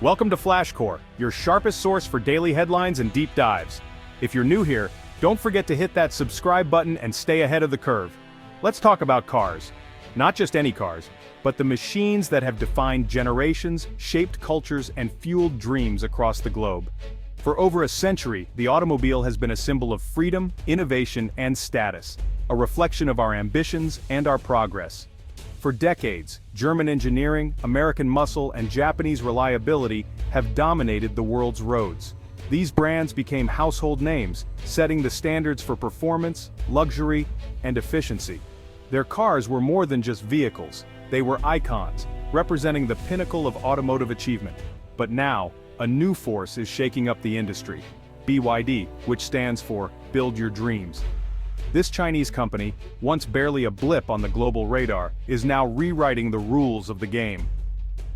Welcome to FlashCore, your sharpest source for daily headlines and deep dives. If you're new here, don't forget to hit that subscribe button and stay ahead of the curve. Let's talk about cars. Not just any cars, but the machines that have defined generations, shaped cultures, and fueled dreams across the globe. For over a century, the automobile has been a symbol of freedom, innovation, and status, a reflection of our ambitions and our progress. For decades, German engineering, American muscle, and Japanese reliability have dominated the world's roads. These brands became household names, setting the standards for performance, luxury, and efficiency. Their cars were more than just vehicles, they were icons, representing the pinnacle of automotive achievement. But now, a new force is shaking up the industry. BYD, which stands for Build Your Dreams. This Chinese company, once barely a blip on the global radar, is now rewriting the rules of the game.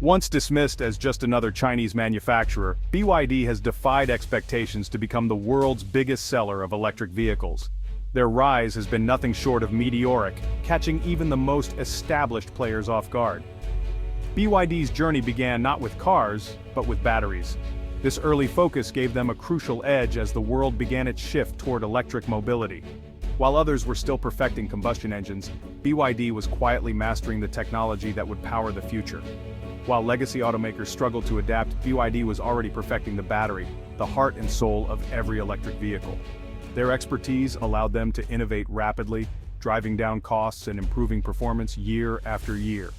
Once dismissed as just another Chinese manufacturer, BYD has defied expectations to become the world's biggest seller of electric vehicles. Their rise has been nothing short of meteoric, catching even the most established players off guard. BYD's journey began not with cars, but with batteries. This early focus gave them a crucial edge as the world began its shift toward electric mobility. While others were still perfecting combustion engines, BYD was quietly mastering the technology that would power the future. While legacy automakers struggled to adapt, BYD was already perfecting the battery, the heart and soul of every electric vehicle. Their expertise allowed them to innovate rapidly, driving down costs and improving performance year after year.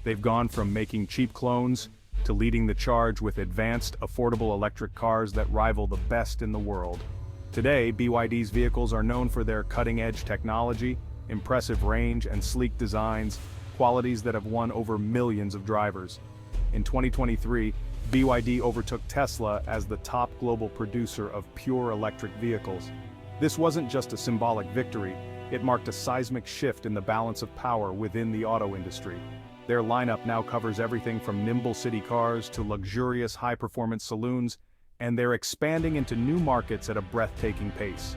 They've gone from making cheap clones to leading the charge with advanced, affordable electric cars that rival the best in the world. Today, BYD's vehicles are known for their cutting-edge technology, impressive range, and sleek designs, qualities that have won over millions of drivers. In 2023, BYD overtook Tesla as the top global producer of pure electric vehicles. This wasn't just a symbolic victory, it marked a seismic shift in the balance of power within the auto industry. Their lineup now covers everything from nimble city cars to luxurious high-performance saloons, and they're expanding into new markets at a breathtaking pace.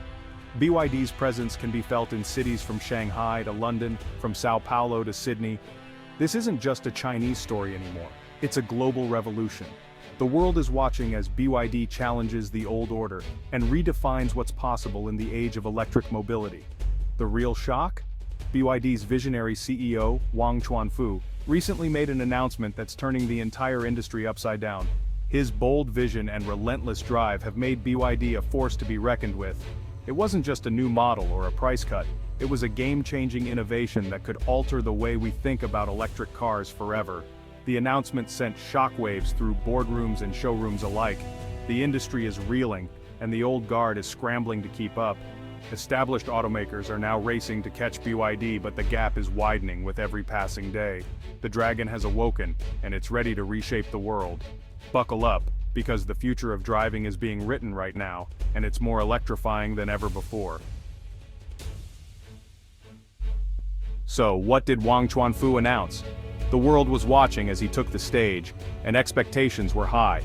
BYD's presence can be felt in cities from Shanghai to London, from Sao Paulo to Sydney. This isn't just a Chinese story anymore, it's a global revolution. The world is watching as BYD challenges the old order and redefines what's possible in the age of electric mobility. The real shock? BYD's visionary CEO, Wang Chuanfu, recently made an announcement that's turning the entire industry upside down. His bold vision and relentless drive have made BYD a force to be reckoned with. It wasn't just a new model or a price cut, it was a game-changing innovation that could alter the way we think about electric cars forever. The announcement sent shockwaves through boardrooms and showrooms alike. The industry is reeling, and the old guard is scrambling to keep up. Established automakers are now racing to catch BYD, but the gap is widening with every passing day. The dragon has awoken, and it's ready to reshape the world. Buckle up, because the future of driving is being written right now, and it's more electrifying than ever before. So, what did Wang Chuanfu announce? The world was watching as he took the stage, and expectations were high.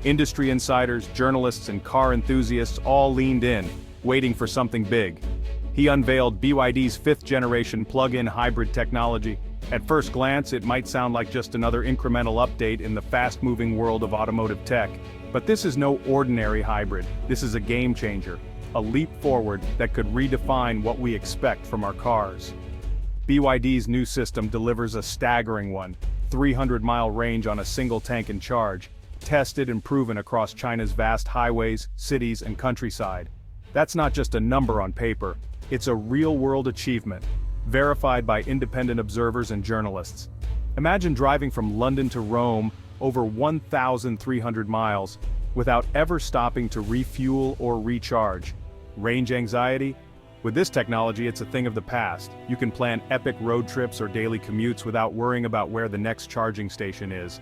Industry insiders, journalists, and car enthusiasts all leaned in, waiting for something big. He unveiled BYD's fifth-generation plug-in hybrid technology. At first glance, it might sound like just another incremental update in the fast-moving world of automotive tech. But this is no ordinary hybrid. This is a game-changer, a leap forward that could redefine what we expect from our cars. BYD's new system delivers a staggering 300-mile range on a single tank and charge, tested and proven across China's vast highways, cities, and countryside. That's not just a number on paper, it's a real-world achievement, verified by independent observers and journalists. Imagine driving from London to Rome over 1,300 miles without ever stopping to refuel or recharge. Range anxiety? With this technology, it's a thing of the past. You can plan epic road trips or daily commutes without worrying about where the next charging station is.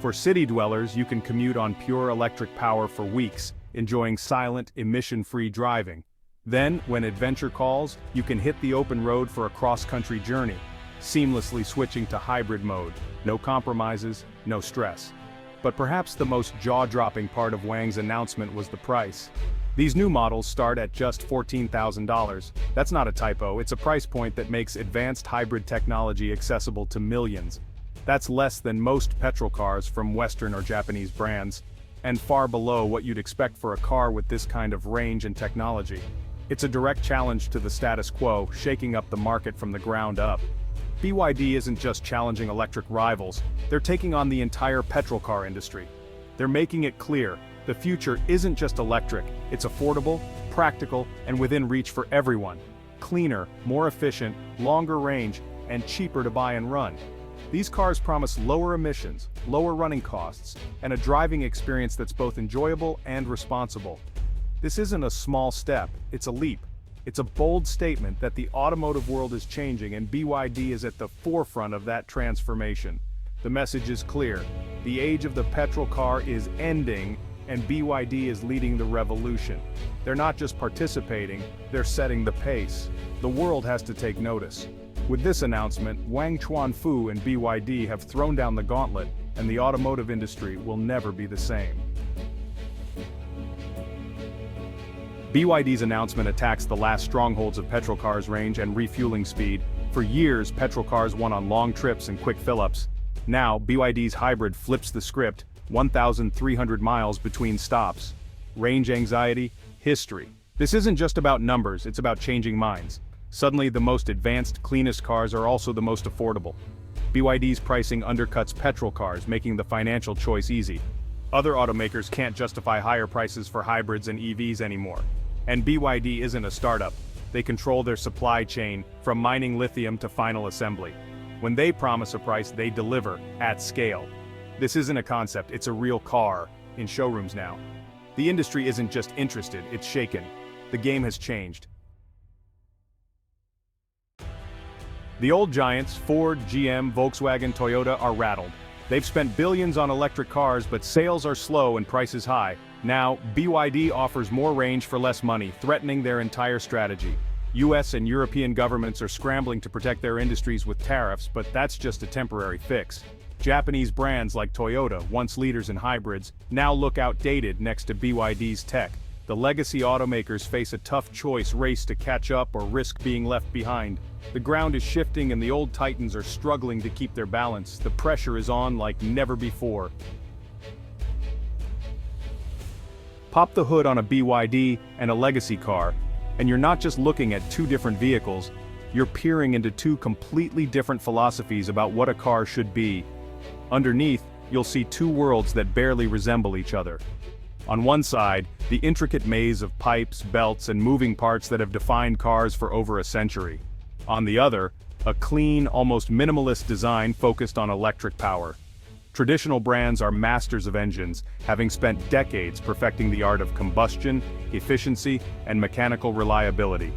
For city dwellers, you can commute on pure electric power for weeks, enjoying silent, emission-free driving. Then, when adventure calls, you can hit the open road for a cross-country journey, seamlessly switching to hybrid mode. No compromises, no stress. But perhaps the most jaw-dropping part of Wang's announcement was the price. These new models start at just $14,000. That's not a typo, it's a price point that makes advanced hybrid technology accessible to millions. That's less than most petrol cars from Western or Japanese brands, and far below what you'd expect for a car with this kind of range and technology. It's a direct challenge to the status quo, shaking up the market from the ground up. BYD isn't just challenging electric rivals, they're taking on the entire petrol car industry. They're making it clear, the future isn't just electric, it's affordable, practical, and within reach for everyone. Cleaner, more efficient, longer range, and cheaper to buy and run. These cars promise lower emissions, lower running costs, and a driving experience that's both enjoyable and responsible. This isn't a small step, it's a leap. It's a bold statement that the automotive world is changing and BYD is at the forefront of that transformation. The message is clear. The age of the petrol car is ending, and BYD is leading the revolution. They're not just participating, they're setting the pace. The world has to take notice. With this announcement, Wang Chuanfu and BYD have thrown down the gauntlet, and the automotive industry will never be the same. BYD's announcement attacks the last strongholds of petrol cars' range and refueling speed. For years, petrol cars won on long trips and quick fill-ups. Now, BYD's hybrid flips the script, 1,300 miles between stops. Range anxiety, history. This isn't just about numbers, it's about changing minds. Suddenly, the most advanced, cleanest cars are also the most affordable. BYD's pricing undercuts petrol cars, making the financial choice easy. Other automakers can't justify higher prices for hybrids and EVs anymore. And BYD isn't a startup. They control their supply chain, from mining lithium to final assembly. When they promise a price, they deliver, at scale. This isn't a concept, it's a real car, in showrooms now. The industry isn't just interested, it's shaken. The game has changed. The old giants, Ford, GM, Volkswagen, Toyota, are rattled. They've spent billions on electric cars, but sales are slow and prices high. Now, BYD offers more range for less money, threatening their entire strategy. US and European governments are scrambling to protect their industries with tariffs, but that's just a temporary fix. Japanese brands like Toyota, once leaders in hybrids, now look outdated next to BYD's tech. The legacy automakers face a tough choice: race to catch up or risk being left behind. The ground is shifting and the old titans are struggling to keep their balance. The pressure is on like never before. Pop the hood on a BYD and a legacy car, and you're not just looking at two different vehicles, you're peering into two completely different philosophies about what a car should be. Underneath, you'll see two worlds that barely resemble each other. On one side, the intricate maze of pipes, belts, and moving parts that have defined cars for over a century. On the other, a clean, almost minimalist design focused on electric power. Traditional brands are masters of engines, having spent decades perfecting the art of combustion, efficiency, and mechanical reliability.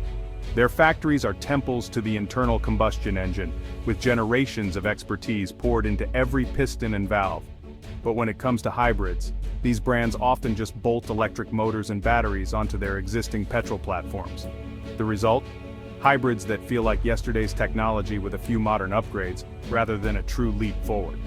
Their factories are temples to the internal combustion engine, with generations of expertise poured into every piston and valve. But when it comes to hybrids, these brands often just bolt electric motors and batteries onto their existing petrol platforms. The result? Hybrids that feel like yesterday's technology with a few modern upgrades, rather than a true leap forward.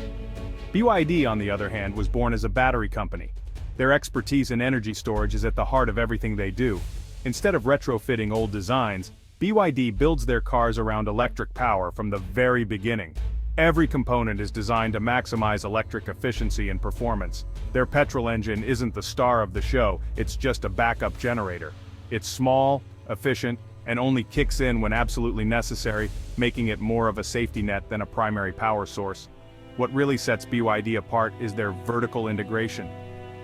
BYD, on the other hand, was born as a battery company. Their expertise in energy storage is at the heart of everything they do. Instead of retrofitting old designs, BYD builds their cars around electric power from the very beginning. Every component is designed to maximize electric efficiency and performance. Their petrol engine isn't the star of the show, it's just a backup generator. It's small, efficient, and only kicks in when absolutely necessary, making it more of a safety net than a primary power source. What really sets BYD apart is their vertical integration.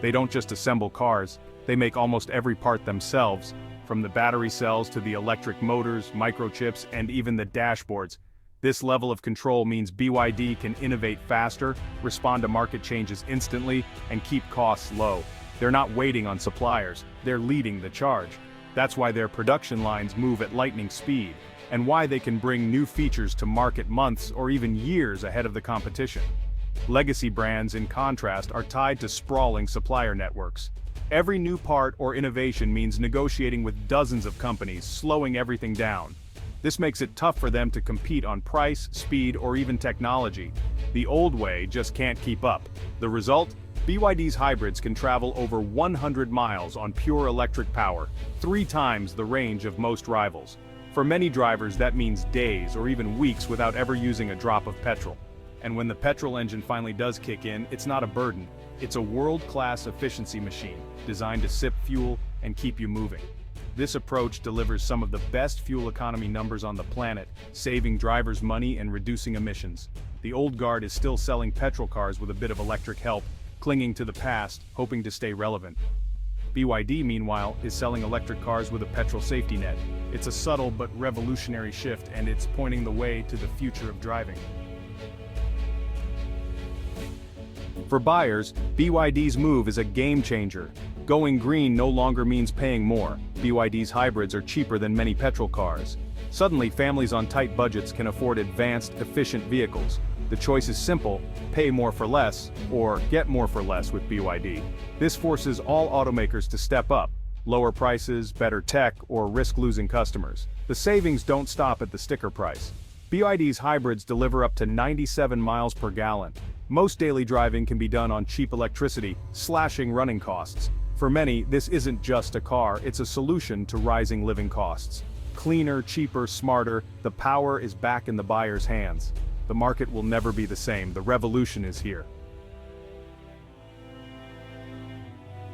They don't just assemble cars, they make almost every part themselves, from the battery cells to the electric motors, microchips, and even the dashboards. This level of control means BYD can innovate faster, respond to market changes instantly, and keep costs low. They're not waiting on suppliers, they're leading the charge. That's why their production lines move at lightning speed, and why they can bring new features to market months or even years ahead of the competition. Legacy brands, in contrast, are tied to sprawling supplier networks. Every new part or innovation means negotiating with dozens of companies, slowing everything down. This makes it tough for them to compete on price, speed, or even technology. The old way just can't keep up. The result? BYD's hybrids can travel over 100 miles on pure electric power, 3 times the range of most rivals. For many drivers, that means days or even weeks without ever using a drop of petrol. And when the petrol engine finally does kick in, it's not a burden. It's a world-class efficiency machine, designed to sip fuel and keep you moving. This approach delivers some of the best fuel economy numbers on the planet, saving drivers money and reducing emissions. The old guard is still selling petrol cars with a bit of electric help, clinging to the past, hoping to stay relevant. BYD, meanwhile, is selling electric cars with a petrol safety net. It's a subtle but revolutionary shift, and it's pointing the way to the future of driving. For buyers, BYD's move is a game changer. Going green no longer means paying more. BYD's hybrids are cheaper than many petrol cars. Suddenly, families on tight budgets can afford advanced, efficient vehicles. The choice is simple: pay more for less, or get more for less with BYD. This forces all automakers to step up: lower prices, better tech, or risk losing customers. The savings don't stop at the sticker price. BYD's hybrids deliver up to 97 miles per gallon. Most daily driving can be done on cheap electricity, slashing running costs. For many, this isn't just a car, it's a solution to rising living costs. Cleaner, cheaper, smarter, the power is back in the buyer's hands. The market will never be the same, the revolution is here.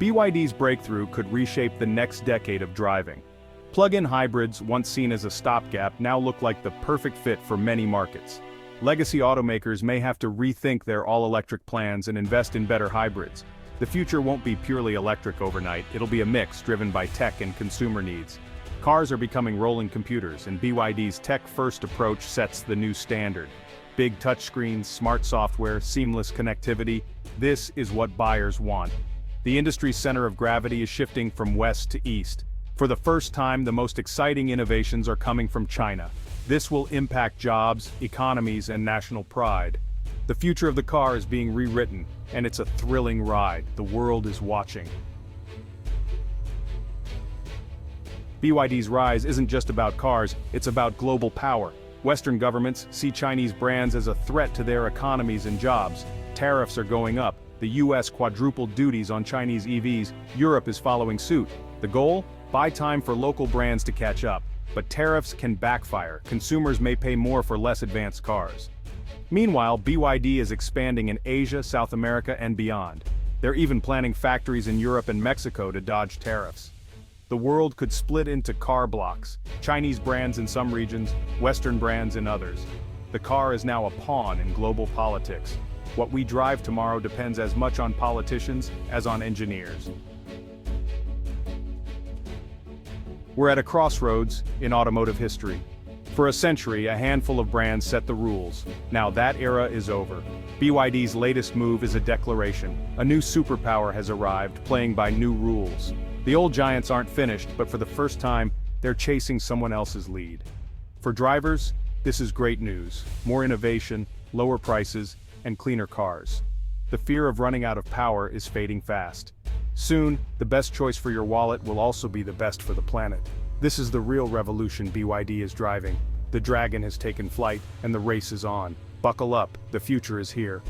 BYD's breakthrough could reshape the next decade of driving. Plug-in hybrids, once seen as a stopgap, now look like the perfect fit for many markets. Legacy automakers may have to rethink their all-electric plans and invest in better hybrids. The future won't be purely electric overnight, it'll be a mix driven by tech and consumer needs. Cars are becoming rolling computers, and BYD's tech-first approach sets the new standard. Big touchscreens, smart software, seamless connectivity, this is what buyers want. The industry's center of gravity is shifting from west to east. For the first time, the most exciting innovations are coming from China. This will impact jobs, economies, and national pride. The future of the car is being rewritten, and it's a thrilling ride. The world is watching. BYD's rise isn't just about cars, it's about global power. Western governments see Chinese brands as a threat to their economies and jobs. Tariffs are going up. The US quadrupled duties on Chinese EVs. Europe is following suit. The goal? Buy time for local brands to catch up. But tariffs can backfire. Consumers may pay more for less advanced cars. Meanwhile, BYD is expanding in Asia, South America, and beyond. They're even planning factories in Europe and Mexico to dodge tariffs. The world could split into car blocks, Chinese brands in some regions, Western brands in others. The car is now a pawn in global politics. What we drive tomorrow depends as much on politicians as on engineers. We're at a crossroads in automotive history. For a century, a handful of brands set the rules. Now that era is over. BYD's latest move is a declaration. A new superpower has arrived, playing by new rules. The old giants aren't finished, but for the first time, they're chasing someone else's lead. For drivers, this is great news. More innovation, lower prices, and cleaner cars. The fear of running out of power is fading fast. Soon, the best choice for your wallet will also be the best for the planet. This is the real revolution BYD is driving. The dragon has taken flight, and the race is on. Buckle up, the future is here.